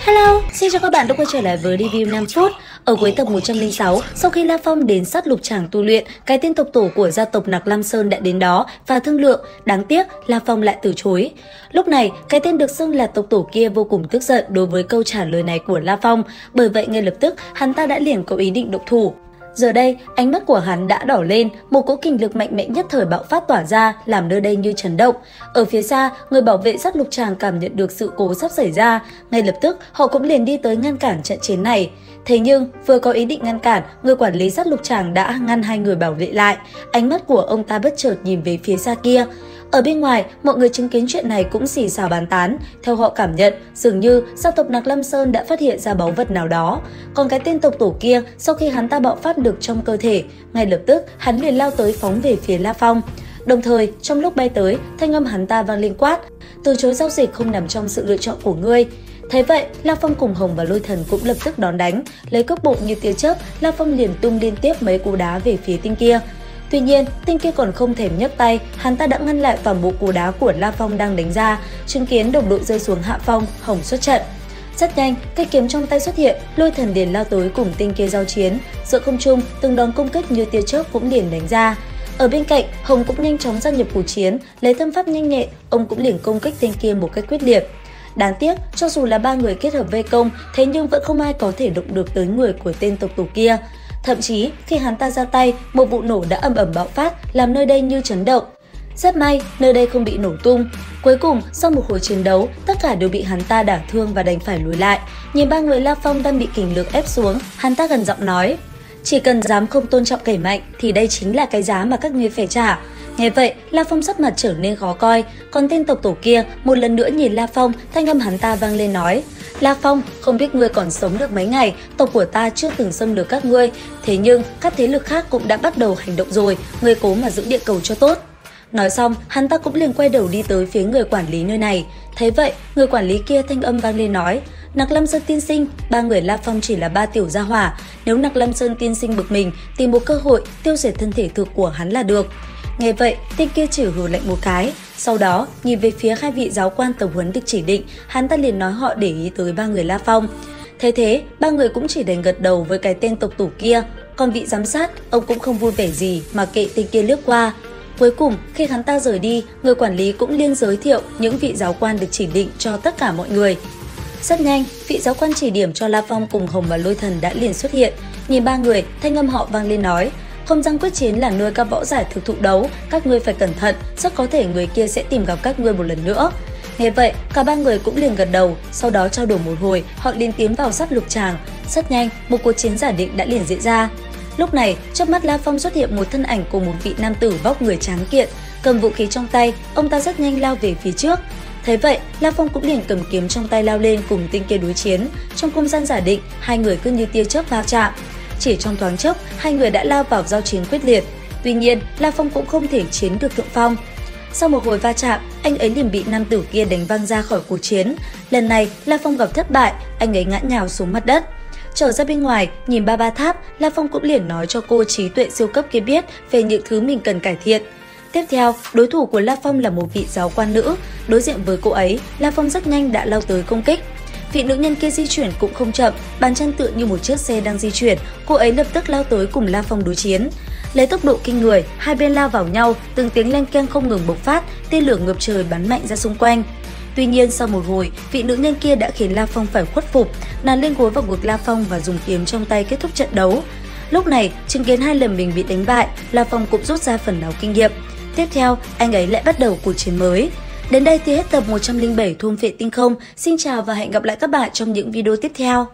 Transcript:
Hello, xin chào các bạn đã quay trở lại với review 5 phút. Ở cuối tập 106, sau khi La Phong đến sát lục tràng tu luyện, cái tên tộc tổ của gia tộc Nặc Lam Sơn đã đến đó và thương lượng, đáng tiếc La Phong lại từ chối. Lúc này, cái tên được xưng là tộc tổ kia vô cùng tức giận đối với câu trả lời này của La Phong, bởi vậy ngay lập tức hắn ta đã liền có ý định động thủ. Giờ đây, ánh mắt của hắn đã đỏ lên, một cỗ kình lực mạnh mẽ nhất thời bạo phát tỏa ra, làm nơi đây như chấn động. Ở phía xa, người bảo vệ sát lục tràng cảm nhận được sự cố sắp xảy ra, ngay lập tức họ cũng liền đi tới ngăn cản trận chiến này. Thế nhưng, vừa có ý định ngăn cản, người quản lý sát lục tràng đã ngăn hai người bảo vệ lại. Ánh mắt của ông ta bất chợt nhìn về phía xa kia. Ở bên ngoài, mọi người chứng kiến chuyện này cũng xì xào bàn tán. Theo họ cảm nhận, dường như gia tộc Nặc Lam Sơn đã phát hiện ra báu vật nào đó. Còn cái tên tộc tổ kia, sau khi hắn ta bạo phát được trong cơ thể, ngay lập tức hắn liền lao tới phóng về phía La Phong. Đồng thời, trong lúc bay tới, thanh âm hắn ta vang lên quát: "Từ chối giao dịch không nằm trong sự lựa chọn của ngươi." Thế vậy, La Phong cùng Hồng và Lôi Thần cũng lập tức đón đánh, lấy cước bộ như tia chớp, La Phong liền tung liên tiếp mấy cú đá về phía tinh kia. Tuy nhiên, tinh kia còn không thèm nhấc tay, hắn ta đã ngăn lại toàn bộ cú đá của La Phong đang đánh ra, chứng kiến đồng đội rơi xuống hạ phong, Hồng xuất trận. Rất nhanh, cây kiếm trong tay xuất hiện, Lôi Thần liền lao tới cùng tinh kia giao chiến, giữa không trung, từng đòn công kích như tia chớp cũng liền đánh ra. Ở bên cạnh, Hồng cũng nhanh chóng gia nhập cuộc chiến, lấy thân pháp nhanh nhẹn, ông cũng liền công kích tinh kia một cách quyết liệt. Đáng tiếc, cho dù là ba người kết hợp vây công, thế nhưng vẫn không ai có thể động được tới người của tên tộc tổ kia. Thậm chí, khi hắn ta ra tay, một vụ nổ đã ầm ầm bạo phát, làm nơi đây như chấn động. Rất may, nơi đây không bị nổ tung. Cuối cùng, sau một hồi chiến đấu, tất cả đều bị hắn ta đả thương và đành phải lùi lại. Nhìn ba người La Phong đang bị kình lực ép xuống, hắn ta gần giọng nói: "Chỉ cần dám không tôn trọng kẻ mạnh, thì đây chính là cái giá mà các ngươi phải trả." Nghe vậy, La Phong sắc mặt trở nên khó coi, còn tên tộc tổ kia một lần nữa nhìn La Phong, thanh âm hắn ta vang lên nói: "La Phong, không biết ngươi còn sống được mấy ngày, tộc của ta chưa từng xâm lược các ngươi, thế nhưng các thế lực khác cũng đã bắt đầu hành động rồi, ngươi cố mà giữ địa cầu cho tốt." Nói xong, hắn ta cũng liền quay đầu đi tới phía người quản lý nơi này. Thấy vậy, người quản lý kia thanh âm vang lên nói: "Nặc Lam Sơn tiên sinh, ba người La Phong chỉ là ba tiểu gia hỏa, nếu Nặc Lam Sơn tiên sinh bực mình, tìm một cơ hội tiêu diệt thân thể thực của hắn là được." Nghe vậy, tên kia chỉ hừ lạnh một cái, sau đó nhìn về phía hai vị giáo quan tập huấn được chỉ định, hắn ta liền nói họ để ý tới ba người La Phong. Thế, ba người cũng chỉ đành gật đầu với cái tên tộc tổ kia, còn vị giám sát, ông cũng không vui vẻ gì mà kệ tên kia lướt qua. Cuối cùng, khi hắn ta rời đi, người quản lý cũng liên giới thiệu những vị giáo quan được chỉ định cho tất cả mọi người. Rất nhanh, vị giáo quan chỉ điểm cho La Phong cùng Hồng và Lôi Thần đã liền xuất hiện. Nhìn ba người, thanh âm họ vang lên nói: "Không gian quyết chiến là nơi các võ giải thực thụ đấu, các ngươi phải cẩn thận, rất có thể người kia sẽ tìm gặp các ngươi một lần nữa." Nghe vậy, cả ba người cũng liền gật đầu, sau đó trao đổi một hồi, họ liền tiến vào sát lục tràng. Rất nhanh, một cuộc chiến giả định đã liền diễn ra. Lúc này, trước mắt La Phong xuất hiện một thân ảnh của một vị nam tử vóc người tráng kiện, cầm vũ khí trong tay, ông ta rất nhanh lao về phía trước. Thấy vậy, La Phong cũng liền cầm kiếm trong tay lao lên cùng tinh kia đối chiến. Trong không gian giả định, hai người cứ như tia chớp va chạm. Chỉ trong thoáng chốc, hai người đã lao vào giao chiến quyết liệt. Tuy nhiên, La Phong cũng không thể chiếm được thượng phong. Sau một hồi va chạm, anh ấy liền bị nam tử kia đánh văng ra khỏi cuộc chiến. Lần này, La Phong gặp thất bại, anh ấy ngã nhào xuống mặt đất. Trở ra bên ngoài, nhìn ba tháp, La Phong cũng liền nói cho cô trí tuệ siêu cấp kia biết về những thứ mình cần cải thiện. Tiếp theo, đối thủ của La Phong là một vị giáo quan nữ. Đối diện với cô ấy, La Phong rất nhanh đã lao tới công kích. Vị nữ nhân kia di chuyển cũng không chậm, bàn chân tựa như một chiếc xe đang di chuyển, cô ấy lập tức lao tới cùng La Phong đối chiến. Lấy tốc độ kinh người, hai bên lao vào nhau, từng tiếng len keng không ngừng bộc phát, tia lửa ngập trời bắn mạnh ra xung quanh. Tuy nhiên, sau một hồi, vị nữ nhân kia đã khiến La Phong phải khuất phục, nàng lên gối vào ngực La Phong và dùng kiếm trong tay kết thúc trận đấu. Lúc này, chứng kiến hai lần mình bị đánh bại, La Phong cũng rút ra phần nào kinh nghiệm. Tiếp theo, anh ấy lại bắt đầu cuộc chiến mới. Đến đây thì hết tập 107 Thôn Phệ Tinh Không. Xin chào và hẹn gặp lại các bạn trong những video tiếp theo.